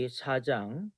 신명기 4장.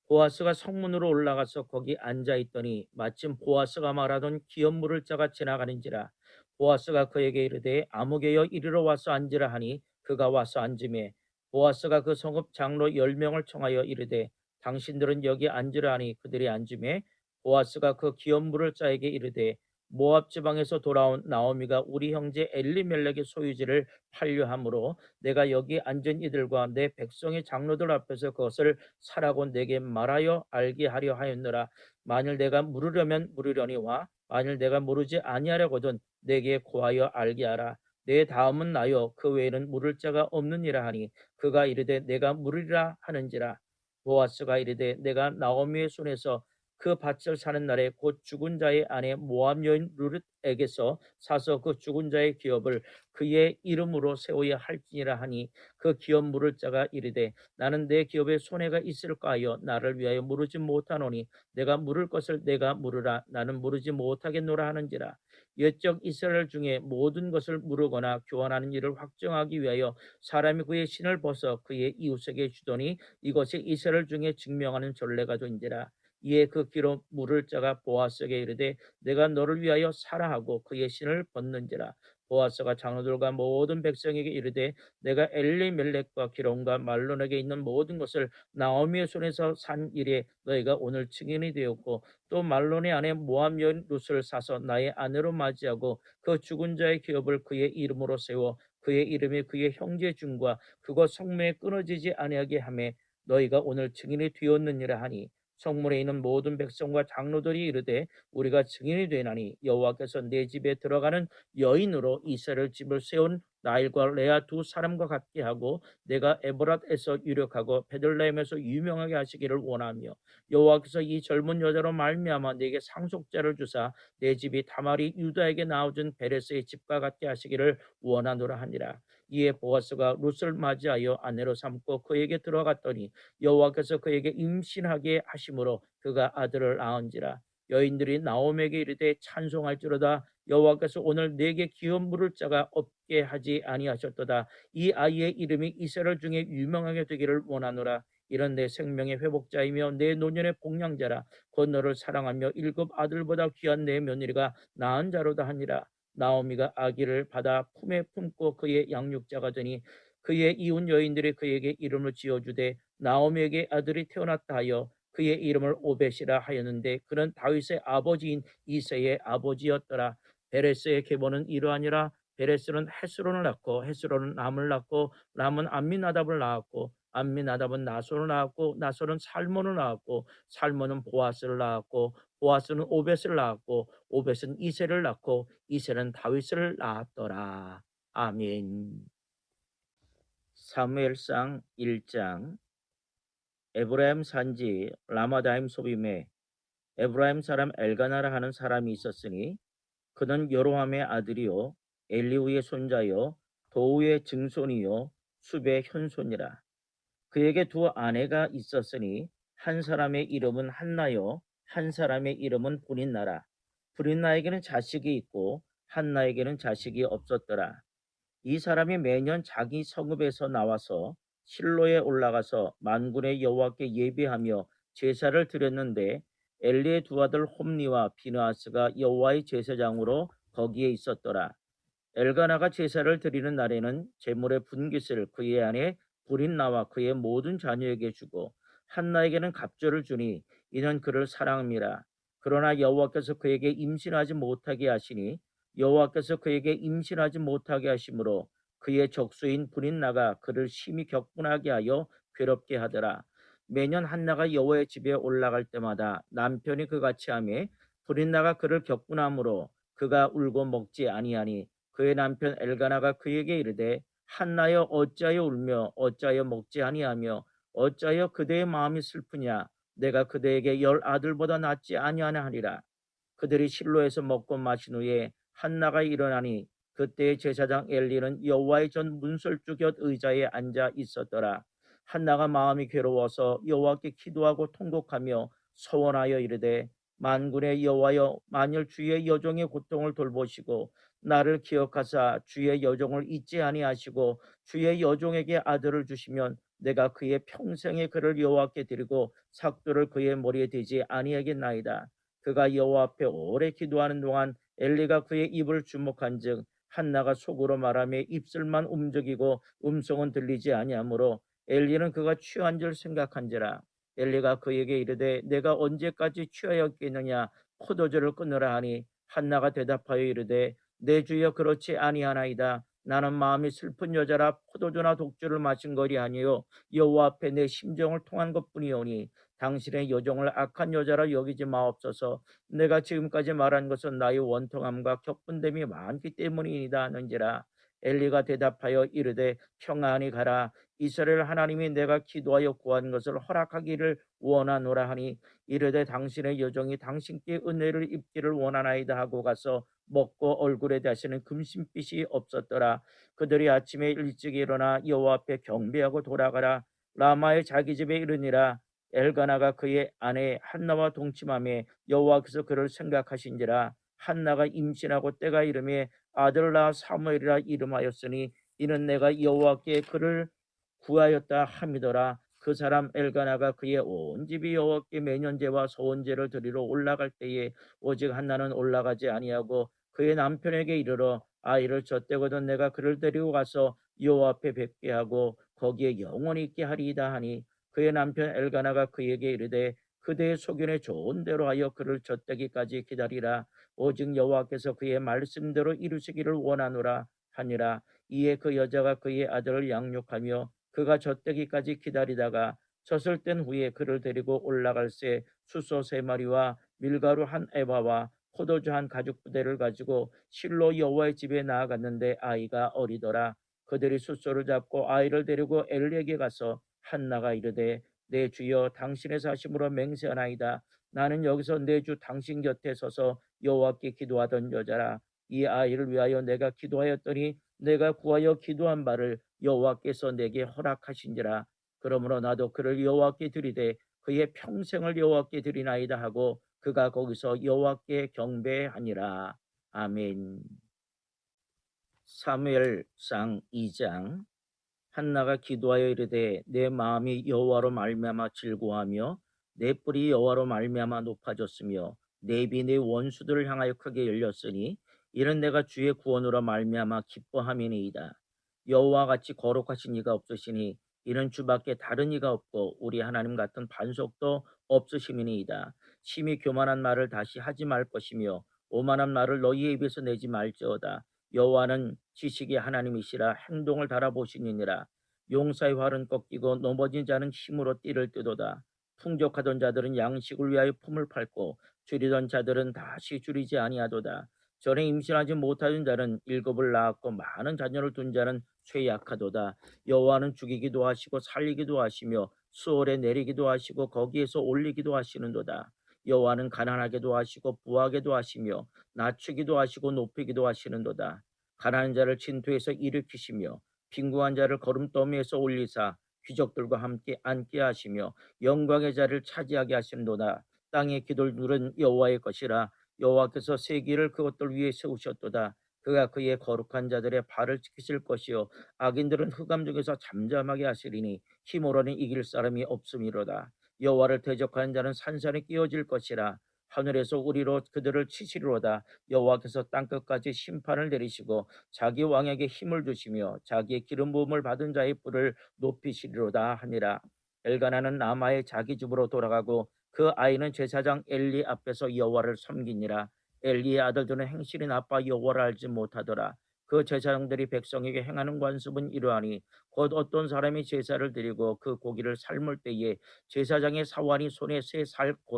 보아스가 성문으로 올라가서 거기 앉아 있더니 마침 보아스가 말하던 기업 물을 자가 지나가는지라. 보아스가 그에게 이르되 아무개여 이리로 와서 앉으라 하니 그가 와서 앉으매 보아스가 그 성읍 장로 10명을 청하여 이르되 당신들은 여기 앉으라 하니 그들이 앉으매 보아스가 그 기업 물을 자에게 이르되 모압 지방에서 돌아온 나오미가 우리 형제 엘리멜렉의 소유지를 판류하므로 내가 여기 앉은 이들과 내 백성의 장로들 앞에서 그것을 사라고 내게 말하여 알게 하려 하였노라. 만일 내가 물으려면 물으려니와 만일 내가 물으지 아니하려거든 내게 고하여 알게 하라. 내 다음은 나요 그 외에는 물을 자가 없느니라 하니 그가 이르되 내가 물으리라 하는지라. 보아스가 이르되 내가 나오미의 손에서 그 밭을 사는 날에 곧 죽은 자의 아내 모압 여인 루룻에게서 사서 그 죽은 자의 기업을 그의 이름으로 세워야 할지니라 하니 그 기업 물을 자가 이르되 나는 내 기업에 손해가 있을까 하여 나를 위하여 물으지 못하노니 내가 물을 것을 내가 물으라. 나는 물으지 못하겠노라 하는지라. 옛적 이스라엘 중에 모든 것을 물으거나 교환하는 일을 확정하기 위하여 사람이 그의 신을 벗어 그의 이웃에게 주더니 이것이 이스라엘 중에 증명하는 전례가 된지라. 이에 그 기로 물을 자가 보아스에게 이르되 내가 너를 위하여 사라 하고 그의 신을 벗는지라. 보아스가 장로들과 모든 백성에게 이르되 내가 엘리멜렉과 기론과 말론에게 있는 모든 것을 나오미의 손에서 산 일에 너희가 오늘 증인이 되었고 또 말론의 아내 모압 여인 룻을 사서 나의 아내로 맞이하고 그 죽은 자의 기업을 그의 이름으로 세워 그의 이름이 그의 형제 중과 그것 성매에 끊어지지 아니하게 하매 너희가 오늘 증인이 되었느니라 하니 성문에 있는 모든 백성과 장로들이 이르되 우리가 증인이 되나니 여호와께서 내 집에 들어가는 여인으로 이스라엘 집을 세운 나일과 레아 두 사람과 같게 하고 내가 에브랏에서 유력하고 베들레헴에서 유명하게 하시기를 원하며 여호와께서 이 젊은 여자로 말미암아 내게 상속자를 주사 내 집이 다말이 유다에게 나아준 베레스의 집과 같게 하시기를 원하노라 하니라. 이에 보아스가 룻을 맞이하여 아내로 삼고 그에게 들어갔더니 여호와께서 그에게 임신하게 하심으로 그가 아들을 낳은지라. 여인들이 나옴에게 이르되 찬송할지로다. 여호와께서 오늘 내게 기업 물을 자가 없게 하지 아니하셨도다. 이 아이의 이름이 이스라엘 중에 유명하게 되기를 원하노라. 이런 내 생명의 회복자이며 내 노년의 복량자라. 곧 너를 사랑하며 일곱 아들보다 귀한 내 며느리가 낳은 자로다 하니라. 나오미가 아기를 받아 품에 품고 그의 양육자가 되니 그의 이웃 여인들이 그에게 이름을 지어주되 나오미에게 아들이 태어났다 하여 그의 이름을 오벳이라 하였는데 그는 다윗의 아버지인 이새의 아버지였더라. 베레스의 계보는 이러하니라. 베레스는 헤스론을 낳고 헤스론은 람을 낳고 람은 암미나답을 낳았고 암미나답은 나손을 낳았고 나손은 살몬을 낳았고 살몬은 보아스를 낳았고 보아스는 오벳을 낳았고 오벳은 이새를 낳고 이새는 다윗을 낳았더라. 아멘. 사무엘상 1장. 에브라임 산지 라마다임 소빔에 에브라임 사람 엘가나라 하는 사람이 있었으니 그는 여로함의 아들이요 엘리후의 손자요 도우의 증손이요 숲의 현손이라. 그에게 두 아내가 있었으니 한 사람의 이름은 한나요 한 사람의 이름은 브린나라. 브린나에게는 자식이 있고 한나에게는 자식이 없었더라. 이 사람이 매년 자기 성읍에서 나와서 실로에 올라가서 만군의 여호와께 예배하며 제사를 드렸는데 엘리의 두 아들 홈니와 비느하스가 여호와의 제사장으로 거기에 있었더라. 엘가나가 제사를 드리는 날에는 제물의 분깃을 그의 아내 브린나와 그의 모든 자녀에게 주고 한나에게는 갑절을 주니 이는 그를 사랑함이라. 그러나 여호와께서 그에게 임신하지 못하게 하시니 여호와께서 그에게 임신하지 못하게 하심으로 그의 적수인 브린나가 그를 심히 격분하게 하여 괴롭게 하더라. 매년 한나가 여호와의 집에 올라갈 때마다 남편이 그같이 하매 브린나가 그를 격분하므로 그가 울고 먹지 아니하니 그의 남편 엘가나가 그에게 이르되 한나여 어찌하여 울며 어찌하여 먹지 아니하며 어찌하여 그대의 마음이 슬프냐. 내가 그대에게 10아들보다 낫지 아니하나 하리라. 그들이 실로에서 먹고 마신 후에 한나가 일어나니 그때의 제사장 엘리는 여호와의 전 문설주 곁 의자에 앉아 있었더라. 한나가 마음이 괴로워서 여호와께 기도하고 통곡하며 서원하여 이르되 만군의 여호와여 만일 주의 여종의 고통을 돌보시고 나를 기억하사 주의 여종을 잊지 아니하시고 주의 여종에게 아들을 주시면 내가 그의 평생에 그를 여호와께 드리고 삭도를 그의 머리에 대지 아니하겠나이다. 그가 여호와 앞에 오래 기도하는 동안 엘리가 그의 입을 주목한즉 한나가 속으로 말하며 입술만 움직이고 음성은 들리지 아니하므로 엘리는 그가 취한 줄 생각한지라. 엘리가 그에게 이르되 내가 언제까지 취하였겠느냐 포도주를 끊으라 하니 한나가 대답하여 이르되 내 주여 그렇지 아니하나이다. 나는 마음이 슬픈 여자라 포도주나 독주를 마신 것이 아니요 여호와 앞에 내 심정을 통한 것뿐이오니 당신의 여종을 악한 여자라 여기지 마옵소서. 내가 지금까지 말한 것은 나의 원통함과 격분됨이 많기 때문이니이다 하는지라. 엘리가 대답하여 이르되 평안히 가라. 이스라엘 하나님이 내가 기도하여 구한 것을 허락하기를 원하노라 하니 이르되 당신의 여종이 당신께 은혜를 입기를 원하나이다 하고 가서 먹고 얼굴에 다시는 금신빛이 없었더라. 그들이 아침에 일찍 일어나 여호와 앞에 경배하고 돌아가라. 라마의 자기 집에 이르니라. 엘가나가 그의 아내 한나와 동침하며 여호와께서 그를 생각하신지라. 한나가 임신하고 때가 이름에 아들 낳아 사무엘이라 이름하였으니 이는 내가 여호와께 그를 구하였다 함이더라. 그 사람 엘가나가 그의 온 집이 여호와께 매년제와 소원제를 드리러 올라갈 때에 오직 한나는 올라가지 아니하고 그의 남편에게 이르러 아이를 젖대거든 내가 그를 데리고 가서 여호와 앞에 뵙게 하고 거기에 영원히 있게 하리이다 하니 그의 남편 엘가나가 그에게 이르되 그대의 소견에 좋은 대로 하여 그를 젖대기까지 기다리라. 오직 여호와께서 그의 말씀대로 이루시기를 원하노라 하니라. 이에 그 여자가 그의 아들을 양육하며 그가 젖대기까지 기다리다가 젖을 뗀 후에 그를 데리고 올라갈새 숫소 3마리와 밀가루 한 에바와 포도주 한 가죽 부대를 가지고 실로 여호와의 집에 나아갔는데 아이가 어리더라. 그들이 숫소를 잡고 아이를 데리고 엘리에게 가서 한나가 이르되 내 주여 당신의 사심으로 맹세하나이다. 나는 여기서 내 주 당신 곁에 서서 여호와께 기도하던 여자라. 이 아이를 위하여 내가 기도하였더니 내가 구하여 기도한 바를 여호와께서 내게 허락하신지라. 그러므로 나도 그를 여호와께 드리되 그의 평생을 여호와께 드리나이다 하고 그가 거기서 여호와께 경배하니라. 아멘. 사무엘상 2장. 한나가 기도하여 이르되 내 마음이 여호와로 말미암아 즐거워하며 내 뿔이 여호와로 말미암아 높아졌으며 내 입이 내 원수들을 향하여 크게 열렸으니 이는 내가 주의 구원으로 말미암아 기뻐함이니이다. 여호와 같이 거룩하신 이가 없으시니 이는 주밖에 다른 이가 없고 우리 하나님 같은 반석도 없으심이니이다. 심히 교만한 말을 다시 하지 말 것이며 오만한 말을 너희의 입에서 내지 말지어다. 여호와는 지식의 하나님이시라 행동을 달아보시니니라. 용사의 활은 꺾이고 넘어진 자는 힘으로 띠를 뜨도다. 풍족하던 자들은 양식을 위하여 품을 팔고 줄이던 자들은 다시 줄이지 아니하도다. 전에 임신하지 못하던 자는 7을 낳았고 많은 자녀를 둔 자는 쇠약하도다. 여호와는 죽이기도 하시고 살리기도 하시며 수월에 내리기도 하시고 거기에서 올리기도 하시는도다. 여호와는 가난하게도 하시고 부하게도 하시며 낮추기도 하시고 높이기도 하시는도다. 가난한 자를 진토에서 일으키시며 빈궁한 자를 거름더미에서 올리사 귀족들과 함께 앉게 하시며 영광의 자리를 차지하게 하시는도다. 땅의 기둥들은 여호와의 것이라. 여호와께서 세기를 그것들 위에 세우셨도다. 그가 그의 거룩한 자들의 발을 지키실 것이요 악인들은 흑암 중에서 잠잠하게 하시리니 힘으로는 이길 사람이 없음이로다. 여호와를 대적하는 자는 산산에 끼어질 것이라. 하늘에서 우리로 그들을 치시리로다. 여호와께서 땅끝까지 심판을 내리시고 자기 왕에게 힘을 주시며 자기의 기름 부음을 받은 자의 뿔을 높이시리로다 하니라. 엘가나는 라마의 자기 집으로 돌아가고 그 아이는 제사장 엘리 앞에서 여호와를 섬기니라. 엘리의 아들들은 행실이 나빠 여호와를 알지 못하더라. 그 제사장들이 백성에게 행하는 관습은 이러하니 곧 어떤 사람이 제사를 드리고 그 고기를 삶을 때에 제사장의 사환이 손에 새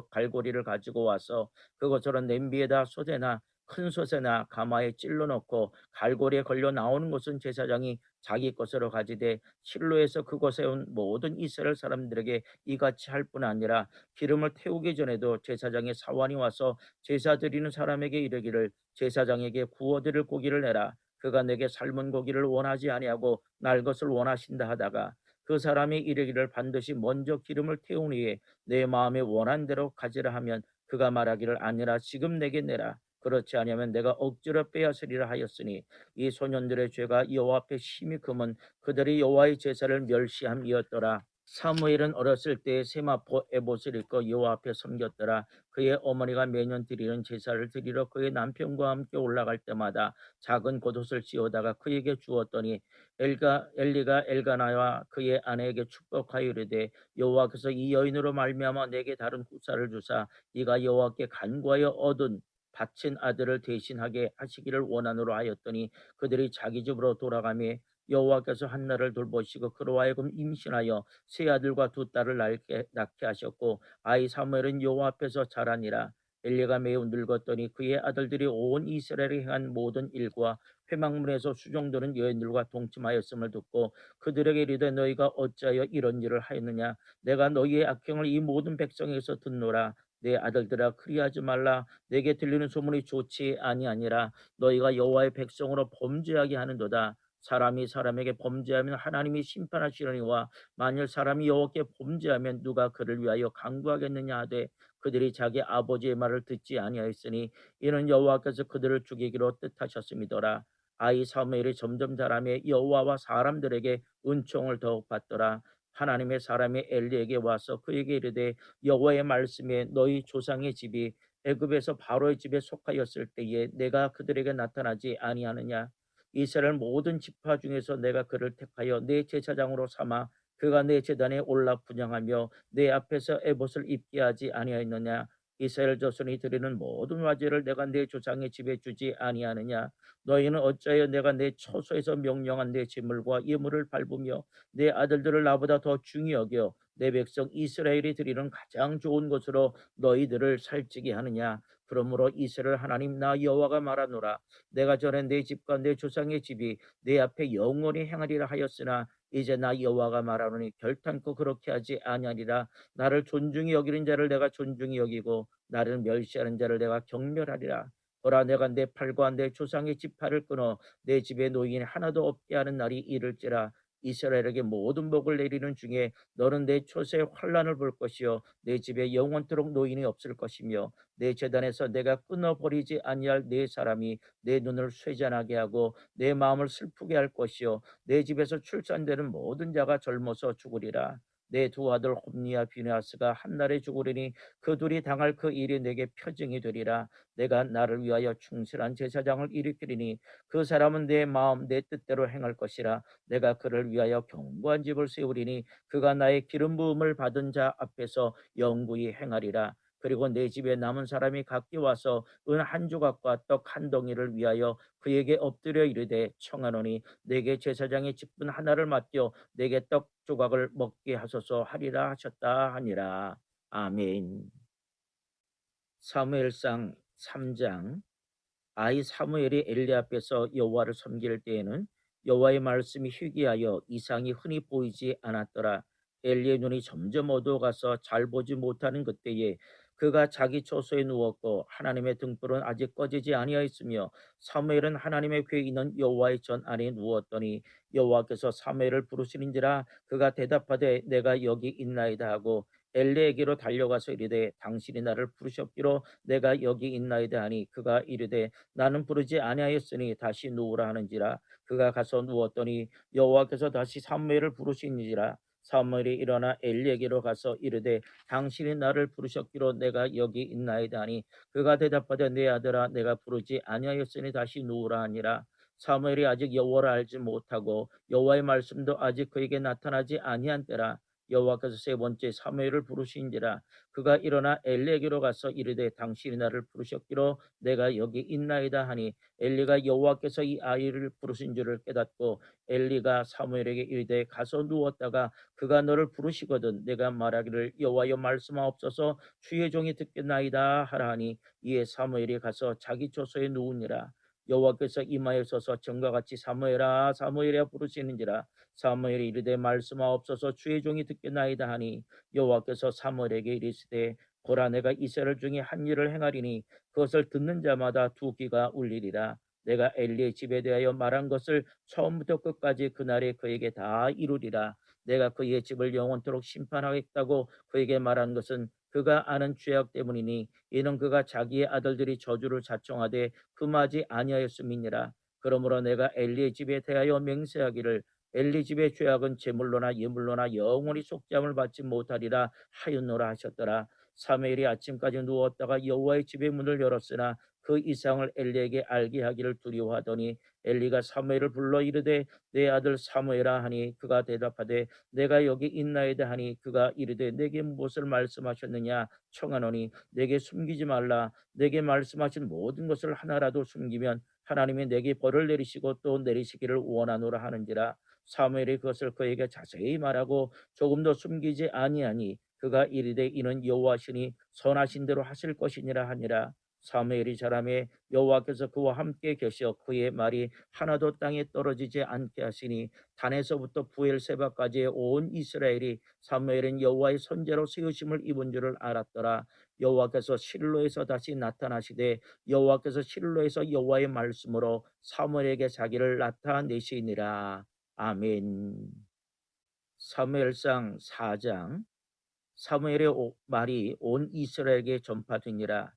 갈고리를 가지고 와서 그것으로 냄비에다 솥에나 큰 솥에나 가마에 찔러 넣고 갈고리에 걸려 나오는 것은 제사장이 자기 것으로 가지되 실로에서 그곳에 온 모든 이스라엘 사람들에게 이같이 할 뿐 아니라 기름을 태우기 전에도 제사장의 사환이 와서 제사 드리는 사람에게 이르기를 제사장에게 구워드릴 고기를 내라. 그가 내게 삶은 고기를 원하지 아니하고 날 것을 원하신다 하다가 그 사람이 이르기를 반드시 먼저 기름을 태운 후에 내 마음에 원한 대로 가지라 하면 그가 말하기를 아니라 지금 내게 내라. 그렇지 아니하면 내가 억지로 빼앗으리라 하였으니 이 소년들의 죄가 여호와 앞에 심히 금은 그들이 여호와의 제사를 멸시함이었더라. 사무엘은 어렸을 때 세마포 에봇을 입고 여호와 앞에 섬겼더라. 그의 어머니가 매년 드리는 제사를 드리러 그의 남편과 함께 올라갈 때마다 작은 겉옷을 씌우다가 그에게 주었더니 엘리가 엘가나와 그의 아내에게 축복하여 이르되 여호와께서 이 여인으로 말미암아 내게 다른 후사를 주사 이가 여호와께 간구하여 얻은 바친 아들을 대신하게 하시기를 원하노라 하였더니 그들이 자기 집으로 돌아가며 여호와께서 한나를 돌보시고 그로 하여금 임신하여 세 아들과 두 딸을 낳게 하셨고 아이 사무엘은 여호와 앞에서 자라니라. 엘리가 매우 늙었더니 그의 아들들이 온 이스라엘에 행한 모든 일과 회막문에서 수종드는 여인들과 동침하였음을 듣고 그들에게 이르되 너희가 어찌하여 이런 일을 하였느냐. 내가 너희의 악행을 이 모든 백성에게서 듣노라. 내 아들들아 그리하지 말라. 내게 들리는 소문이 좋지 아니하니라. 너희가 여호와의 백성으로 범죄하게 하는도다. 사람이 사람에게 범죄하면 하나님이 심판하시려니와 만일 사람이 여호와께 범죄하면 누가 그를 위하여 강구하겠느냐 하되 그들이 자기 아버지의 말을 듣지 아니하였으니 이는 여호와께서 그들을 죽이기로 뜻하셨음이더라. 아이 사무엘이 점점 자라매 여호와와 사람들에게 은총을 더욱 받더라. 하나님의 사람이 엘리에게 와서 그에게 이르되 여호와의 말씀에 너희 조상의 집이 애굽에서 바로의 집에 속하였을 때에 내가 그들에게 나타나지 아니하느냐. 이스라엘 모든 지파 중에서 내가 그를 택하여 내 제사장으로 삼아 그가 내 제단에 올라 분향하며 내 앞에서 에봇을 입게 하지 아니하였느냐. 이스라엘 자손이 드리는 모든 화제를 내가 내 조상의 집에 주지 아니하느냐. 너희는 어찌하여 내가 내 처소에서 명령한 내 제물과 예물을 밟으며 내 아들들을 나보다 더 중히 여겨 내 백성 이스라엘이 드리는 가장 좋은 것으로 너희들을 살찌게 하느냐. 그러므로 이스라엘 하나님 나 여호와가 말하노라. 내가 전에 내 집과 내 조상의 집이 내 앞에 영원히 행하리라 하였으나 이제 나 여호와가 말하노니 결탄코 그렇게 하지 아니하리라. 나를 존중히 여기는 자를 내가 존중히 여기고 나를 멸시하는 자를 내가 경멸하리라. 보라 내가 내 팔과 내 조상의 지파를 끊어 내 집에 노인이 하나도 없게 하는 날이 이를지라. 이스라엘에게 모든 복을 내리는 중에 너는 내 초세의 환란을 볼 것이요 내 집에 영원토록 노인이 없을 것이며 내 제단에서 내가 끊어버리지 아니할 네 사람이 내 눈을 쇠잔하게 하고 내 마음을 슬프게 할 것이요 내 집에서 출산되는 모든 자가 젊어서 죽으리라. 내 두 아들 홈니와 비느하스가 한날에 죽으리니 그 둘이 당할 그 일이 내게 표징이 되리라. 내가 나를 위하여 충실한 제사장을 일으키리니 그 사람은 내 마음 내 뜻대로 행할 것이라. 내가 그를 위하여 견고한 집을 세우리니 그가 나의 기름 부음을 받은 자 앞에서 영구히 행하리라. 그리고 내 집에 남은 사람이 각기 와서 은 한 조각과 떡 한 덩이를 위하여 그에게 엎드려 이르되 청하노니 내게 제사장의 직분 하나를 맡겨 내게 떡 조각을 먹게 하소서 하리라 하셨다 하니라. 아멘. 사무엘상 3장. 아이 사무엘이 엘리 앞에서 여호와를 섬길 때에는 여호와의 말씀이 희귀하여 이상이 흔히 보이지 않았더라. 엘리의 눈이 점점 어두워가서 잘 보지 못하는 그때에 그가 자기 처소에 누웠고 하나님의 등불은 아직 꺼지지 아니하였으며 사무엘은 하나님의 궤에 있는 여호와의 전 안에 누웠더니 여호와께서 사무엘을 부르시는지라. 그가 대답하되 내가 여기 있나이다 하고 엘리에게로 달려가서 이르되 당신이 나를 부르셨기로 내가 여기 있나이다 하니 그가 이르되 나는 부르지 아니하였으니 다시 누우라 하는지라. 그가 가서 누웠더니 여호와께서 다시 사무엘을 부르시니라. 사무엘이 일어나 엘리에게로 가서 이르되 당신이 나를 부르셨기로 내가 여기 있나이다 하니 그가 대답하되 내 아들아 내가 부르지 아니하였으니 다시 누우라 하니라. 사무엘이 아직 여호와를 알지 못하고 여호와의 말씀도 아직 그에게 나타나지 아니한 때라. 여호와께서 세 번째 사무엘을 부르신지라. 그가 일어나 엘리에게로 가서 이르되 당신이 나를 부르셨기로 내가 여기 있나이다 하니 엘리가 여호와께서 이 아이를 부르신 줄을 깨닫고 엘리가 사무엘에게 이르되 가서 누웠다가 그가 너를 부르시거든 내가 말하기를 여호와여 말씀하옵소서 주의 종이 듣겠나이다 하라 하니 이에 사무엘이 가서 자기 처소에 누우니라. 여호와께서 이마에 서서 전과 같이 사무엘아 사무엘이라 부르시는지라. 사무엘이 이르되 말씀하옵소서 주의 종이 듣겠나이다 하니 여호와께서 사무엘에게 이르시되 보라 내가 이스라엘 중에 한 일을 행하리니 그것을 듣는 자마다 두 귀가 울리리라. 내가 엘리의 집에 대하여 말한 것을 처음부터 끝까지 그날에 그에게 다 이루리라. 내가 그의 집을 영원토록 심판하겠다고 그에게 말한 것은 그가 아는 죄악 때문이니 이는 그가 자기의 아들들이 저주를 자청하되 금하지 아니하였음이니라. 그러므로 내가 엘리의 집에 대하여 맹세하기를 엘리 집의 죄악은 제물로나 예물로나 영원히 속죄함을 받지 못하리라 하였노라 하셨더라. 사무엘이 아침까지 누웠다가 여호와의 집의 문을 열었으나 그 이상을 엘리에게 알게 하기를 두려워하더니 엘리가 사무엘을 불러 이르되 내 아들 사무엘아 하니 그가 대답하되 내가 여기 있나이다 하니 그가 이르되 내게 무엇을 말씀하셨느냐 청하노니 내게 숨기지 말라. 내게 말씀하신 모든 것을 하나라도 숨기면 하나님이 내게 벌을 내리시고 또 내리시기를 원하노라 하는지라. 사무엘이 그것을 그에게 자세히 말하고 조금도 숨기지 아니하니 그가 이르되 이는 여호와시니 선하신 대로 하실 것이니라 하니라. 사무엘이 자라매 여호와께서 그와 함께 계셔 그의 말이 하나도 땅에 떨어지지 않게 하시니 단에서부터 부엘세바까지의 온 이스라엘이 사무엘은 여호와의 선제로 세우심을 입은 줄을 알았더라. 여호와께서 실로에서 다시 나타나시되 여호와께서 실로에서 여호와의 말씀으로 사무엘에게 자기를 나타내시니라. 아멘. 사무엘상 4장. 사무엘의 말이 온 이스라엘에게 전파되니라.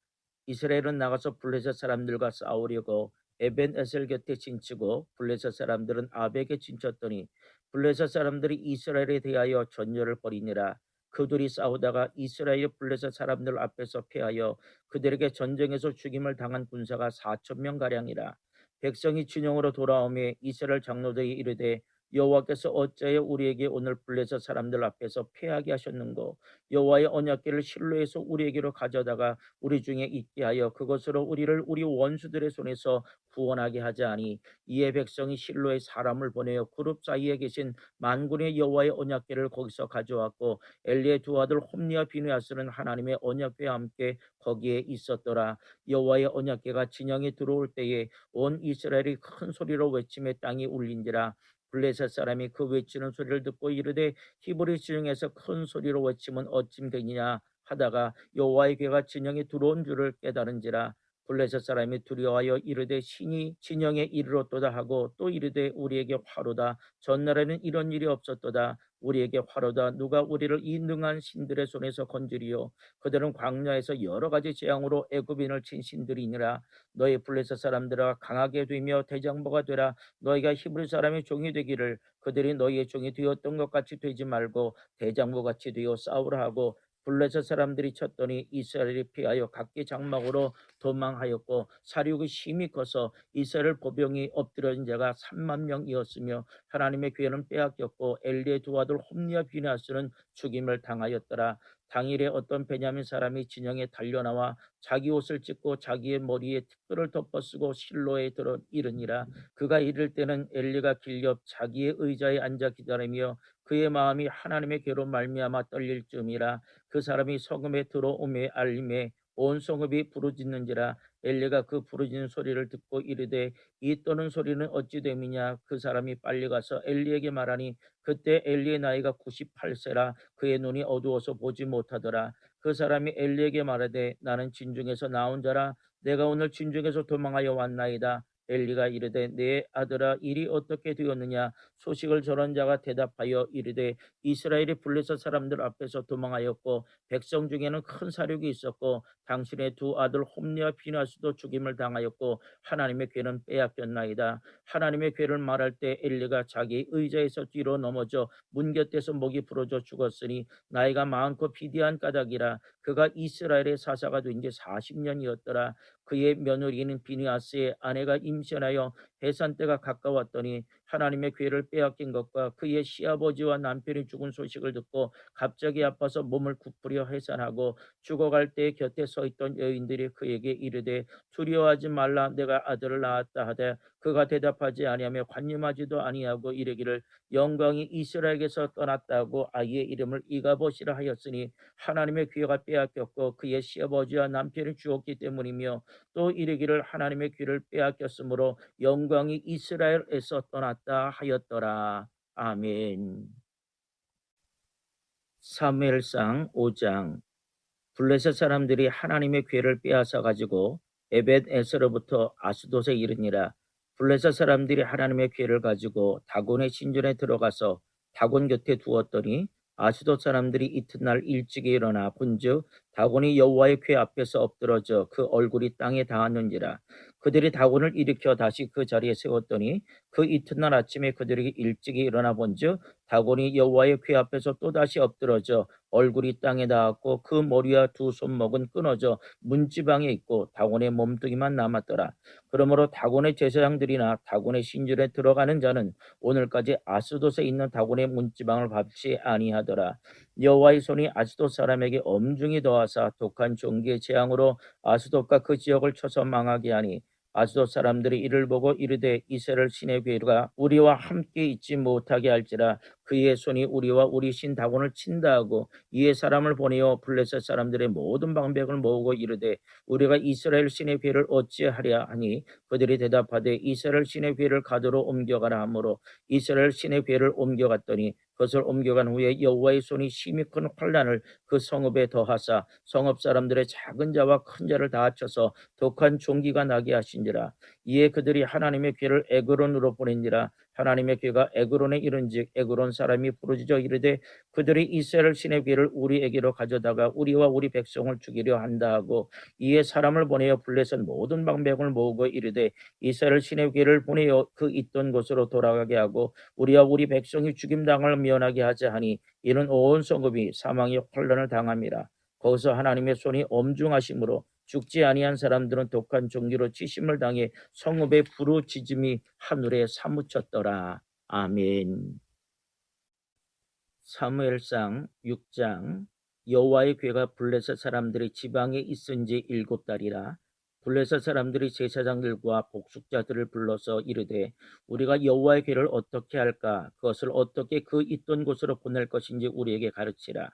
이스라엘은 나가서 블레셋 사람들과 싸우려고 에벤에셀 곁에 진치고 블레셋 사람들은 아벡에 진쳤더니 블레셋 사람들이 이스라엘에 대하여 전열을 벌이니라. 그들이 싸우다가 이스라엘 블레셋 사람들 앞에서 패하여 그들에게 전쟁에서 죽임을 당한 군사가 4,000명 가량이라. 백성이 진영으로 돌아오매 이스라엘 장로들이 이르되 여호와께서 어찌하여 우리에게 오늘 블레셋 사람들 앞에서 패하게 하셨는고 여호와의 언약궤를 실로에서 우리에게로 가져다가 우리 중에 있게 하여 그것으로 우리를 우리 원수들의 손에서 구원하게 하자니 이에 백성이 실로에 사람을 보내어 그룹 사이에 계신 만군의 여호와의 언약궤를 거기서 가져왔고 엘리의 두 아들 홈리와 비느하스는 하나님의 언약궤와 함께 거기에 있었더라. 여호와의 언약궤가 진영에 들어올 때에 온 이스라엘이 큰 소리로 외침에 땅이 울린지라. 블레셋 사람이 그 외치는 소리를 듣고 이르되 히브리 진영에서 큰 소리로 외치면 어찌 되느냐 하다가 여호와의 궤가 진영에 들어온 줄을 깨달은지라. 블레셋 사람이 두려워하여 이르되 신이 진영에 이르렀도다 하고 또 이르되 우리에게 화로다. 전날에는 이런 일이 없었도다. 우리에게 화로다. 누가 우리를 이 능한 신들의 손에서 건지리요. 그들은 광야에서 여러 가지 재앙으로 애굽인을 친 신들이니라. 너희 블레셋 사람들아 강하게 되며 대장부가 되라. 너희가 히브리 사람의 종이 되기를 그들이 너희의 종이 되었던 것 같이 되지 말고 대장부같이 되어 싸우라 하고 블레셋 사람들이 쳤더니 이스라엘이 피하여 각기 장막으로 도망하였고 사륙이 심히 커서 이스라엘 보병이 엎드려진 자가 3만 명이었으며 하나님의 기회는 빼앗겼고 엘리의 두 아들 홈리와 비느하스는 죽임을 당하였더라. 당일에 어떤 베냐민 사람이 진영에 달려나와 자기 옷을 찢고 자기의 머리에 티끌을 덮어쓰고 실로에 들어 이르니라. 그가 이를 때는 엘리가 길옆 자기의 의자에 앉아 기다리며 그의 마음이 하나님의 괴로 말미암아 떨릴 즈음이라. 그 사람이 성읍에 들어오매 알림에 온 성읍이 부르짖는지라. 엘리가 그 부르짖는 소리를 듣고 이르되 이 떠는 소리는 어찌 됨이냐. 그 사람이 빨리 가서 엘리에게 말하니 그때 엘리의 나이가 98세라. 그의 눈이 어두워서 보지 못하더라. 그 사람이 엘리에게 말하되 나는 진중에서 나온 자라. 내가 오늘 진중에서 도망하여 왔나이다. 엘리가 이르되 내 아들아 일이 어떻게 되었느냐. 소식을 전한 자가 대답하여 이르되 이스라엘이 블레셋 사람들 앞에서 도망하였고 백성 중에는 큰 사륙이 있었고 당신의 두 아들 홈리와 비느하스도 죽임을 당하였고 하나님의 괴는 빼앗겼나이다. 하나님의 괴를 말할 때 엘리가 자기 의자에서 뒤로 넘어져 문 곁에서 목이 부러져 죽었으니 나이가 많고 비대한 까닭이라. 그가 이스라엘의 사사가 된 지 40년이었더라. 그의 며느리인 비느하스의 아내가 임신하여 해산 때가 가까웠더니 하나님의 괴를 빼앗긴 것과 그의 시아버지와 남편이 죽은 소식을 듣고 갑자기 아파서 몸을 굽으려 해산하고 죽어갈 때 곁에 서 있던 여인들이 그에게 이르되 두려워하지 말라. 내가 아들을 낳았다 하되 그가 대답하지 아니하며 관념하지도 아니하고 이르기를 영광이 이스라엘에게서 떠났다고 아이의 이름을 이가봇이라 하였으니 하나님의 귀가 빼앗겼고 그의 시아버지와 남편이 죽었기 때문이며 또 이르기를 하나님의 귀를 빼앗겼으므로 영광이 이스라엘에서 떠났다 하였더라. 아멘. 사무엘상 5장. 블레셋 사람들이 하나님의 괴를 빼앗아 가지고 에벳에서로부터 아스돗에 이르니라. 블레셋 사람들이 하나님의 괴를 가지고 다곤의 신전에 들어가서 다곤 곁에 두었더니 아스돗 사람들이 이튿날 일찍이 일어나 본즉 다곤이 여호와의 궤 앞에서 엎드러져 그 얼굴이 땅에 닿았는지라. 그들이 다곤을 일으켜 다시 그 자리에 세웠더니 그 이튿날 아침에 그들이 일찍이 일어나 본즉 다곤이 여호와의 궤 앞에서 또다시 엎드러져 얼굴이 땅에 닿았고 그 머리와 두 손목은 끊어져 문지방에 있고 다곤의 몸뚱이만 남았더라. 그러므로 다곤의 제사장들이나 다곤의 신전에 들어가는 자는 오늘까지 아스돗에 있는 다곤의 문지방을 밟지 아니하더라. 여호와의 손이 아스돗 사람에게 엄중히 더하사 독한 종기의 재앙으로 아스돗과 그 지역을 쳐서 망하게 하니 아스돗 사람들이 이를 보고 이르되 이스라엘 신의 괴가 우리와 함께 있지 못하게 할지라. 그의 손이 우리와 우리 신 다곤을 친다 하고 이에 사람을 보내어 블레셋 사람들의 모든 방백을 모으고 이르되 우리가 이스라엘 신의 괴를 어찌하랴 하니 그들이 대답하되 이스라엘 신의 괴를 가도로 옮겨가라 하므로 이스라엘 신의 괴를 옮겨갔더니 그것을 옮겨간 후에 여호와의 손이 심히 큰 환난을 그 성읍에 더하사 성읍 사람들의 작은 자와 큰 자를 다 합쳐서 독한 종기가 나게 하신지라. 이에 그들이 하나님의 괴를 에그론으로 보낸지라. 하나님의 괴가 에그론에 이른즉 에그론 사람이 부르짖어 이르되 그들이 이스라엘 신의 괴를 우리에게로 가져다가 우리와 우리 백성을 죽이려 한다 하고 이에 사람을 보내어 블레셋 모든 방백을 모으고 이르되 이스라엘 신의 괴를 보내어 그 있던 곳으로 돌아가게 하고 우리와 우리 백성이 죽임당을 면하게 하자 하니 이는 온 성읍이 사망의 환난을 당함이라. 거기서 하나님의 손이 엄중하심으로 죽지 아니한 사람들은 독한 종기로 치심을 당해 성읍의 부르짖음이 하늘에 사무쳤더라. 아멘. 사무엘상 6장. 여호와의 괴가 블레셋 사람들이 지방에 있은 지 7달이라. 블레셋 사람들이 제사장들과 복숙자들을 불러서 이르되 우리가 여호와의 괴를 어떻게 할까? 그것을 어떻게 그 있던 곳으로 보낼 것인지 우리에게 가르치라.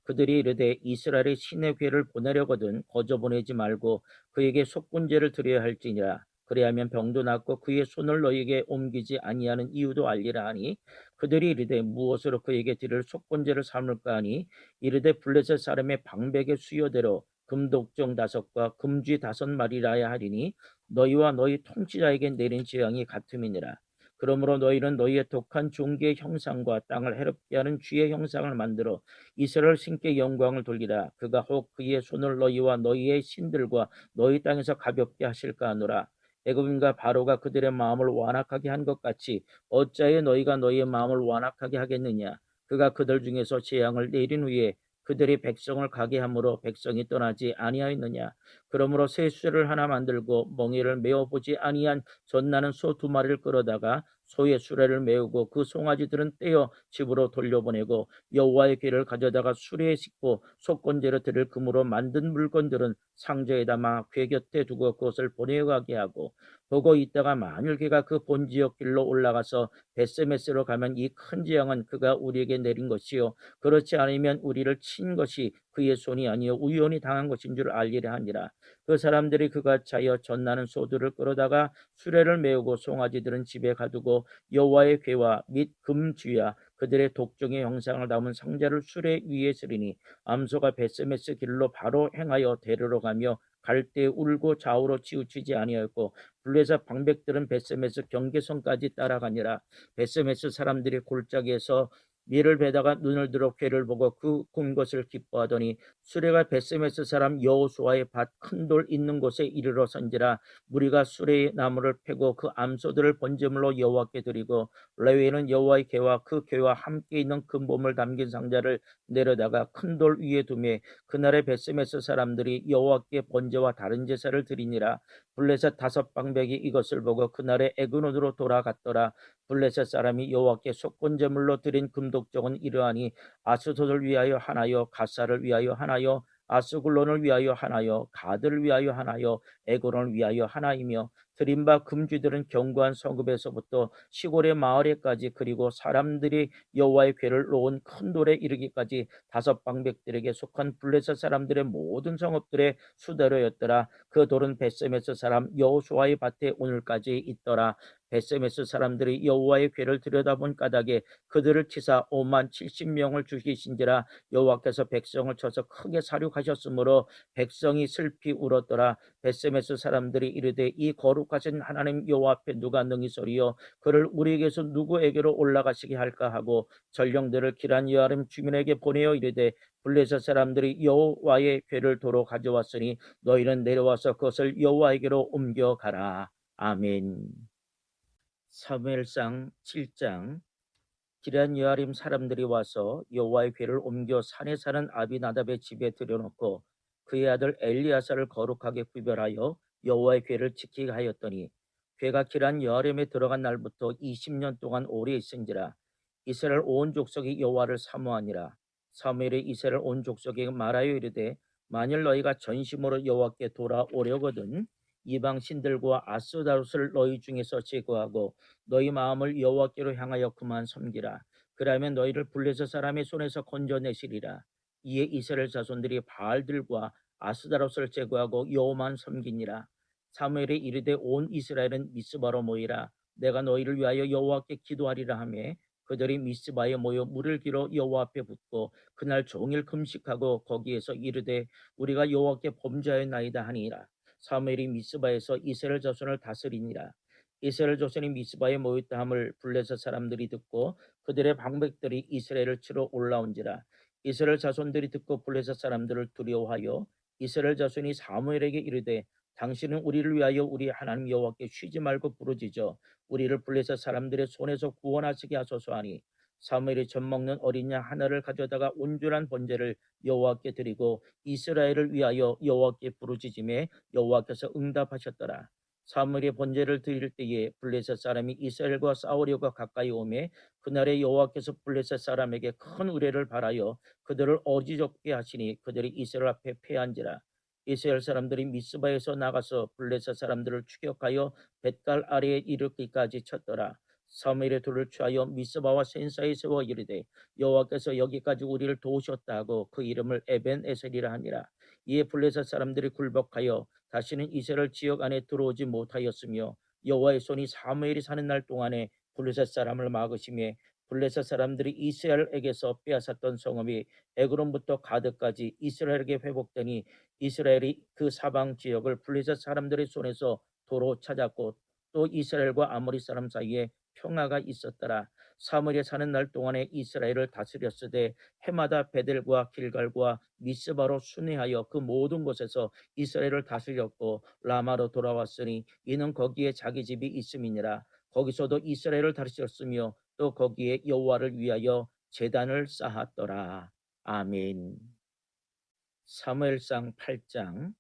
그들이 이르되 이스라엘의 신의 괴를 보내려거든 거저 보내지 말고 그에게 속군제를 드려야 할지니라. 그리하면 병도 낫고 그의 손을 너희에게 옮기지 아니하는 이유도 알리라 하니 그들이 이르되 무엇으로 그에게 드릴 속건제를 삼을까 하니 이르되 블레셋 사람의 방백의 수요대로 금독정 5과 금쥐 5마리라야 하리니 너희와 너희 통치자에게 내린 재앙이 같음이니라. 그러므로 너희는 너희의 독한 종기의 형상과 땅을 해롭게 하는 쥐의 형상을 만들어 이스라엘 신께 영광을 돌리라. 그가 혹 그의 손을 너희와 너희의 신들과 너희 땅에서 가볍게 하실까 하노라. 애굽인과 바로가 그들의 마음을 완악하게 한 것 같이 어찌하여 너희가 너희의 마음을 완악하게 하겠느냐. 그가 그들 중에서 재앙을 내린 후에 그들이 백성을 가게 함으로 백성이 떠나지 아니하였느냐. 그러므로 새 수레를 하나 만들고 멍에를 메어보지 아니한 젖나는 소 2마리를 끌어다가 소의 수레를 메우고 그 송아지들은 떼어 집으로 돌려보내고 여호와의 궤를 가져다가 수레에 싣고 속건제로 드릴 금으로 만든 물건들은 상자에 담아 궤 곁에 두고 그것을 보내어가게 하고 보고 있다가 만일 그가 그 본지역 길로 올라가서 베스메스로 가면 이 큰 재앙은 그가 우리에게 내린 것이요 그렇지 않으면 우리를 친 것이 그의 손이 아니요 우연히 당한 것인 줄 알리라 하니라. 그 사람들이 그가 차여 젖나는 소들을 끌어다가 수레를 메우고 송아지들은 집에 가두고 여호와의 궤와 및 금쥐와 그들의 독종의 형상을 담은 상자를 수레 위에 쓰리니 암소가 베스메스 길로 바로 행하여 데리러 가며 갈 때 울고 좌우로 치우치지 아니하였고 블레셋 방백들은 베스메스 경계선까지 따라가니라. 베스메스 사람들이 골짜기에서 밀을 베다가 눈을 들어 궤를 보고 그 군 것을 기뻐하더니 수레가 베스메스 사람 여호수아의 밭 큰 돌 있는 곳에 이르러 선지라. 무리가 수레의 나무를 패고 그 암소들을 번제물로 여호와께 드리고 레위인은 여호와의 궤와 그 궤와 함께 있는 금보물 담긴 상자를 내려다가 큰 돌 위에 두매 그날의 베스메스 사람들이 여호와께 번제와 다른 제사를 드리니라. 블레셋 5방백이 이것을 보고 그날의 에그론으로 돌아갔더라. 블레셋 사람이 여호와께 속건제물로 드린 금독정은 이러하니 아스돗을 위하여 하나요 가사를 위하여 하나요 아스글론을 위하여 하나요 가드를 위하여 하나요 에그론을 위하여 하나이며 드린 바 금쥐들은 견고한 성읍에서부터 시골의 마을에까지 그리고 사람들이 여호와의 궤를 놓은 큰 돌에 이르기까지 5방백들에게 속한 블레셋 사람들의 모든 성읍들의 수대로였더라. 그 돌은 베스메스 사람 여호수아의 밭에 오늘까지 있더라. 베스메스 사람들이 여호와의 궤를 들여다본 까닭에 그들을 치사 5만 70명을 죽이신지라. 여호와께서 백성을 쳐서 크게 사륙하셨으므로 백성이 슬피 울었더라. 베스메스 사람들이 이르되 이 거룩 거룩하신 하나님 여호와 앞에 누가 능히 서리요 그를 우리에게서 누구에게로 올라가시게 할까 하고 전령들을 기란 여아름 주민에게 보내어 이르되 블레셋 사람들이 여호와의 궤를 도로 가져왔으니 너희는 내려와서 그것을 여호와에게로 옮겨가라. 아멘. 사무엘상 7장. 기럇 여아림 사람들이 와서 여호와의 궤를 옮겨 산에 사는 아비나답의 집에 들여놓고 그의 아들 엘리야사를 거룩하게 구별하여 여호와의 궤를 지키게 하였더니 궤가 기럇 여아림에 들어간 날부터 20년 동안 오래 있은지라. 이스라엘 온 족속이 여호와를 사모하니라. 사무엘이 이스라엘 온 족속에게 말하여 이르되 만일 너희가 전심으로 여호와께 돌아오려거든 이방 신들과 아스다롯을 너희 중에서 제거하고 너희 마음을 여호와께로 향하여 그만 섬기라. 그러면 너희를 블레셋 사람의 손에서 건져내시리라. 이에 이스라엘 자손들이 바알들과 아스다롯을 제거하고 여호와만 섬기니라. 사무엘이 이르되 온 이스라엘은 미스바로 모이라. 내가 너희를 위하여 여호와께 기도하리라 하매 그들이 미스바에 모여 물을 길어 여호와 앞에 붓고 그날 종일 금식하고 거기에서 이르되 우리가 여호와께 범죄하였나이다 하니라. 사무엘이 미스바에서 이스라엘 자손을 다스리니라. 이스라엘 자손이 미스바에 모였다 함을 블레셋 사람들이 듣고 그들의 방백들이 이스라엘을 치러 올라온지라. 이스라엘 자손들이 듣고 블레셋 사람들을 두려워하여 이스라엘 자손이 사무엘에게 이르되 당신은 우리를 위하여 우리 하나님 여호와께 쉬지 말고 부르짖어 우리를 블레셋 사람들의 손에서 구원하시게 하소서 하니 사무엘이 젖 먹는 어린 양 하나를 가져다가 온전한 번제를 여호와께 드리고 이스라엘을 위하여 여호와께 부르짖음에 여호와께서 응답하셨더라. 사무엘이 번제를 드릴 때에 블레셋 사람이 이스라엘과 싸우려고 가까이 오매 그날에 여호와께서 블레셋 사람에게 큰 의뢰를 발하여 그들을 어지럽게 하시니 그들이 이스라엘 앞에 패한지라. 이스라엘 사람들이 미스바에서 나가서 블레셋 사람들을 추격하여 벳갈 아래에 이르기까지 쳤더라. 사무엘의 돌을 취하여 미스바와 센사에 세워 이르되 여호와께서 여기까지 우리를 도우셨다 하고 그 이름을 에벤에셀이라 하니라. 이에 블레셋 사람들이 굴복하여 다시는 이스라엘 지역 안에 들어오지 못하였으며 여호와의 손이 사무엘이 사는 날 동안에 블레셋 사람을 막으시며 블레셋 사람들이 이스라엘에게서 빼앗았던 성읍이 에그론부터 가드까지 이스라엘에게 회복되니 이스라엘이 그 사방 지역을 블레셋 사람들의 손에서 도로 찾았고 또 이스라엘과 아모리 사람 사이에 평화가 있었더라. 사무엘이 사는 날 동안에 이스라엘을 다스렸으되 해마다 베델과 길갈과 미스바로 순회하여 그 모든 곳에서 이스라엘을 다스렸고 라마로 돌아왔으니 이는 거기에 자기 집이 있음이니라. 거기서도 이스라엘을 다스렸으며 또 거기에 여호와를 위하여 제단을 쌓았더라. 아멘. 사무엘상 8장.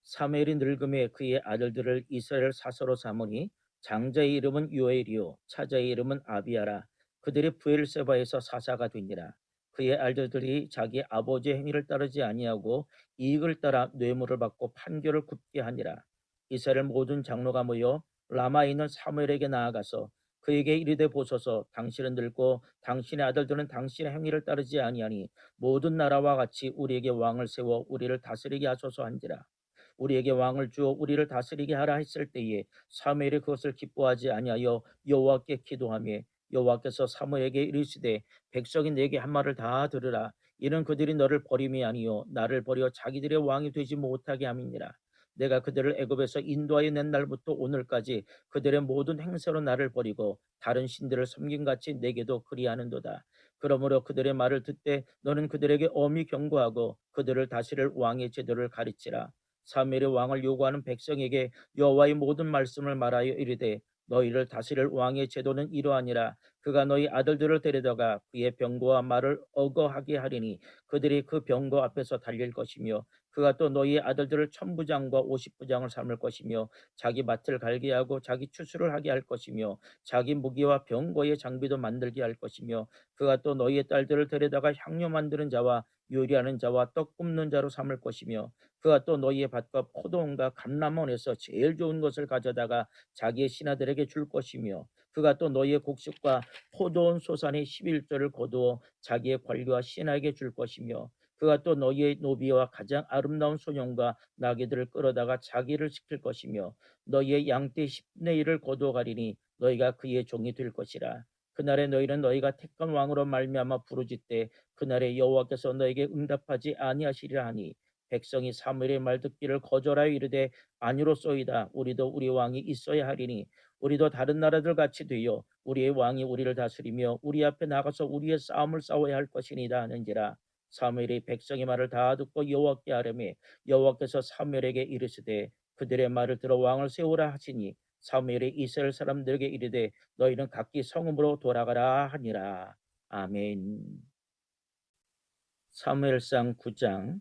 사무엘이 늙음에 그의 아들들을 이스라엘 사서로 삼으니 장자의 이름은 요엘이요 차자의 이름은 아비야라. 그들이 브엘세바에서 사사가 되니라. 그의 아들들이 자기 아버지의 행위를 따르지 아니하고 이익을 따라 뇌물을 받고 판결을 굽게 하니라. 이스라엘 모든 장로가 모여 라마에 있는 사무엘에게 나아가서 그에게 이르되 보소서 당신은 늙고 당신의 아들들은 당신의 행위를 따르지 아니하니 모든 나라와 같이 우리에게 왕을 세워 우리를 다스리게 하소서 한지라. 우리에게 왕을 주어 우리를 다스리게 하라 했을 때에 사무엘이 그것을 기뻐하지 아니하여 여호와께 기도하며 여호와께서 사무엘에게 이르시되 백성이 내게 한 말을 다 들으라. 이는 그들이 너를 버림이 아니요 나를 버려 자기들의 왕이 되지 못하게 함이니라. 내가 그들을 애굽에서 인도하여 낸 날부터 오늘까지 그들의 모든 행세로 나를 버리고 다른 신들을 섬김같이 내게도 그리하는도다. 그러므로 그들의 말을 듣되 너는 그들에게 엄히 경고하고 그들을 다스릴 왕의 제도를 가르치라. 사무엘이 왕을 요구하는 백성에게 여호와의 모든 말씀을 말하여 이르되 너희를 다스릴 왕의 제도는 이러하니라. 그가 너희 아들들을 데려다가 그의 병거와 말을 어거하게 하리니 그들이 그 병거 앞에서 달릴 것이며 그가 또 너희의 아들들을 천부장과 오십부장을 삼을 것이며 자기 밭을 갈게 하고 자기 추수를 하게 할 것이며 자기 무기와 병거의 장비도 만들게 할 것이며 그가 또 너희의 딸들을 데려다가 향료 만드는 자와 요리하는 자와 떡 굽는 자로 삼을 것이며 그가 또 너희의 밭과 포도원과 감람원에서 제일 좋은 것을 가져다가 자기의 신하들에게 줄 것이며 그가 또 너희의 곡식과 포도원 소산의 11조를 거두어 자기의 관리와 신하에게 줄 것이며 그가 또 너희의 노비와 가장 아름다운 소년과 나귀들을 끌어다가 자기를 지킬 것이며 너희의 양떼 10분의 1을 거두어 가리니 너희가 그의 종이 될 것이라. 그날에 너희는 너희가 택한 왕으로 말미암아 부르짖되 그날에 여호와께서 너에게 응답하지 아니하시리라 하니 백성이 사무엘의 말 듣기를 거절하여 이르되 아니로소이다. 우리도 우리 왕이 있어야 하리니 우리도 다른 나라들 같이 되어 우리의 왕이 우리를 다스리며 우리 앞에 나가서 우리의 싸움을 싸워야 할 것이니이다 하는지라. 사무엘이 백성의 말을 다 듣고 여호와께 아뢰매 여호와께서 사무엘에게 이르시되 그들의 말을 들어 왕을 세우라 하시니 사무엘이 이스라엘 사람들에게 이르되 너희는 각기 성읍으로 돌아가라 하니라. 아멘. 사무엘상 9장.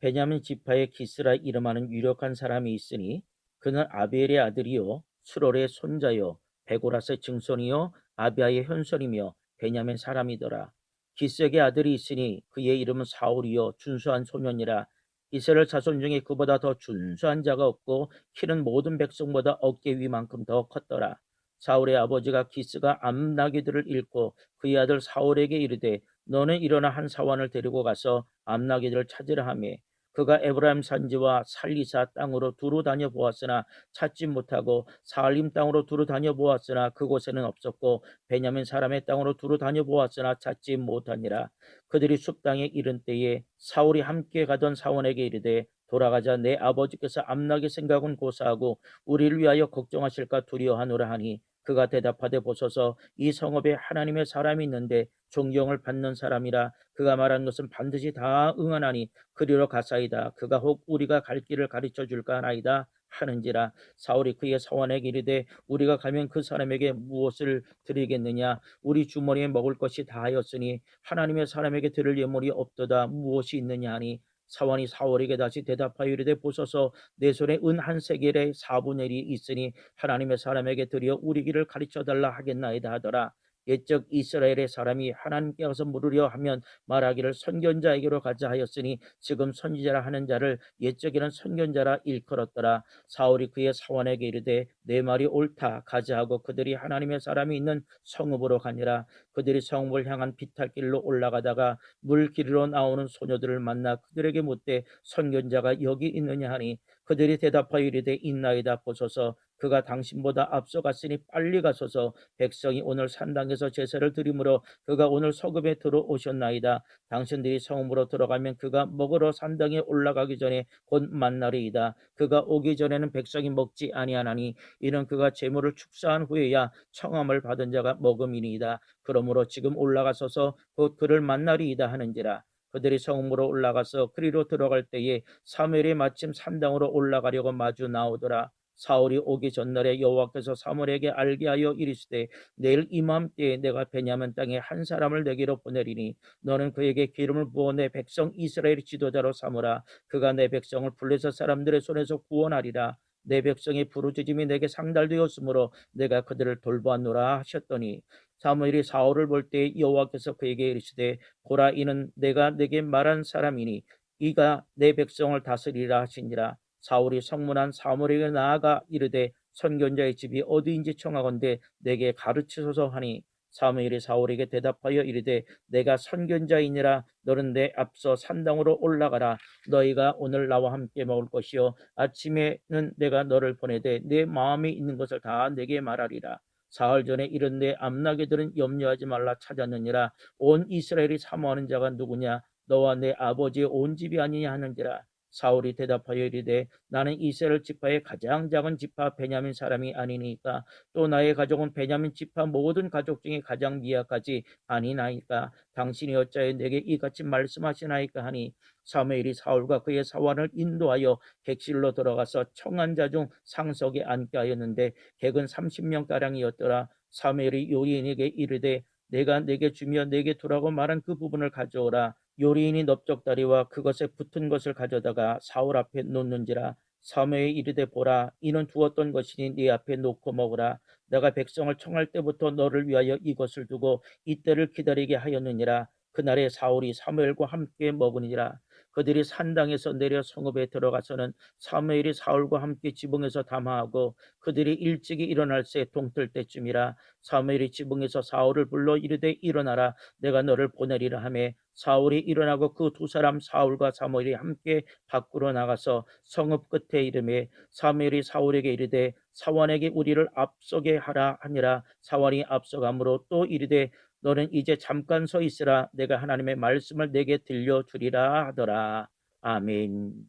베냐민 지파의 기스라 이름하는 유력한 사람이 있으니 그는 아비엘의 아들이요 수롤의 손자요 베고라스의 증손이요 아비아의 현손이며 베냐민 사람이더라. 기스에게 아들이 있으니 그의 이름은 사울이요 준수한 소년이라. 이스라엘 자손 중에 그보다 더 준수한 자가 없고 키는 모든 백성보다 어깨 위만큼 더 컸더라. 사울의 아버지가 기스가 암나기들을 잃고 그의 아들 사울에게 이르되 너는 일어나 한 사원을 데리고 가서 암나기들을 찾으라 하며 그가 에브라임 산지와 살리사 땅으로 두루 다녀 보았으나 찾지 못하고 사알림 땅으로 두루 다녀 보았으나 그곳에는 없었고 베냐민 사람의 땅으로 두루 다녀 보았으나 찾지 못하니라. 그들이 숲 땅에 이른 때에 사울이 함께 가던 사원에게 이르되 돌아가자. 내 아버지께서 암나기 생각은 고사하고 우리를 위하여 걱정하실까 두려워하노라 하니 그가 대답하되 보소서 이 성읍에 하나님의 사람이 있는데 존경을 받는 사람이라. 그가 말한 것은 반드시 다 응하나니 그리로 가사이다. 그가 혹 우리가 갈 길을 가르쳐 줄까 하나이다 하는지라. 사울이 그의 사원에게 이르되 우리가 가면 그 사람에게 무엇을 드리겠느냐. 우리 주머니에 먹을 것이 다하였으니 하나님의 사람에게 드릴 예물이 없도다. 무엇이 있느냐 하니 사원이 사울에게 다시 대답하여 이르되 보소서 내 손에 은 한 세겔의 4분의 1이 있으니 하나님의 사람에게 드려 우리 길을 가르쳐 달라 하겠나이다 하더라. 옛적 이스라엘의 사람이 하나님께 가서 물으려 하면 말하기를 선견자에게로 가자 하였으니 지금 선지자라 하는 자를 옛적에는 선견자라 일컬었더라. 사울이 그의 사원에게 이르되 내 말이 옳다. 가자 하고 그들이 하나님의 사람이 있는 성읍으로 가니라. 그들이 성읍을 향한 비탈길로 올라가다가 물길로 나오는 소녀들을 만나 그들에게 묻되 선견자가 여기 있느냐 하니 그들이 대답하여 이르되 있나이다. 보소서 그가 당신보다 앞서갔으니 빨리 가소서. 백성이 오늘 산당에서 제사를 드리므로 그가 오늘 서급에 들어오셨나이다. 당신들이 성읍으로 들어가면 그가 먹으러 산당에 올라가기 전에 곧 만나리이다. 그가 오기 전에는 백성이 먹지 아니하나니 이는 그가 제물을 축사한 후에야 청함을 받은 자가 먹음이니이다. 그러므로 지금 올라가소서 곧 그를 만나리이다 하는지라. 그들이 성읍으로 올라가서 그리로 들어갈 때에 사무엘이 마침 산당으로 올라가려고 마주 나오더라. 사울이 오기 전날에 여호와께서 사무엘에게 알게 하여 이르시되 내일 이맘때에 내가 베냐민 땅에 한 사람을 내게로 보내리니 너는 그에게 기름을 부어 내 백성 이스라엘의 지도자로 삼으라. 그가 내 백성을 블레셋 사람들의 손에서 구원하리라. 내 백성의 부르짖음이 내게 상달되었으므로 내가 그들을 돌보았노라 하셨더니 사무엘이 사울을 볼 때 여호와께서 그에게 이르시되 보라 이는 내가 내게 말한 사람이니 이가 내 백성을 다스리라 하시니라. 사울이 성문한 사무엘에게 나아가 이르되 선견자의 집이 어디인지 청하건대 내게 가르치소서 하니 사무엘이 사울에게 대답하여 이르되 내가 선견자이니라. 너는 내 앞서 산당으로 올라가라. 너희가 오늘 나와 함께 먹을 것이요 아침에는 내가 너를 보내되 내 마음에 있는 것을 다 내게 말하리라. 사흘 전에 이른 내 암나기들은 염려하지 말라 찾았느니라. 온 이스라엘이 사모하는 자가 누구냐. 너와 내 아버지의 온 집이 아니냐 하는지라. 사울이 대답하여 이르되 나는 이스라엘 지파의 가장 작은 지파 베냐민 사람이 아니니까 또 나의 가족은 베냐민 지파 모든 가족 중에 가장 미약하지 아니나이까 당신이 어찌하여 내게 이같이 말씀하시나이까 하니 사무엘이 사울과 그의 사원을 인도하여 객실로 들어가서 청한 자 중 상석에 앉게 하였는데 객은 30명가량이었더라. 사무엘이 요리인에게 이르되 내가 내게 주며 내게 두라고 말한 그 부분을 가져오라. 요리인이 넓적다리와 그것에 붙은 것을 가져다가 사울 앞에 놓는지라. 사무엘이 이르되 보라 이는 두었던 것이니 네 앞에 놓고 먹으라. 내가 백성을 청할 때부터 너를 위하여 이것을 두고 이때를 기다리게 하였느니라. 그날에 사울이 사무엘과 함께 먹으니라. 그들이 산당에서 내려 성읍에 들어가서는 사무엘이 사울과 함께 지붕에서 담화하고 그들이 일찍이 일어날 새 동틀 때쯤이라. 사무엘이 지붕에서 사울을 불러 이르되 일어나라. 내가 너를 보내리라 하매 사울이 일어나고 그 두 사람 사울과 사무엘이 함께 밖으로 나가서 성읍 끝에 이르매 사무엘이 사울에게 이르되 사원에게 우리를 앞서게 하라 하니라. 사원이 앞서가므로 또 이르되 너는 이제 잠깐 서 있으라. 내가 하나님의 말씀을 내게 들려주리라 하더라. 아멘.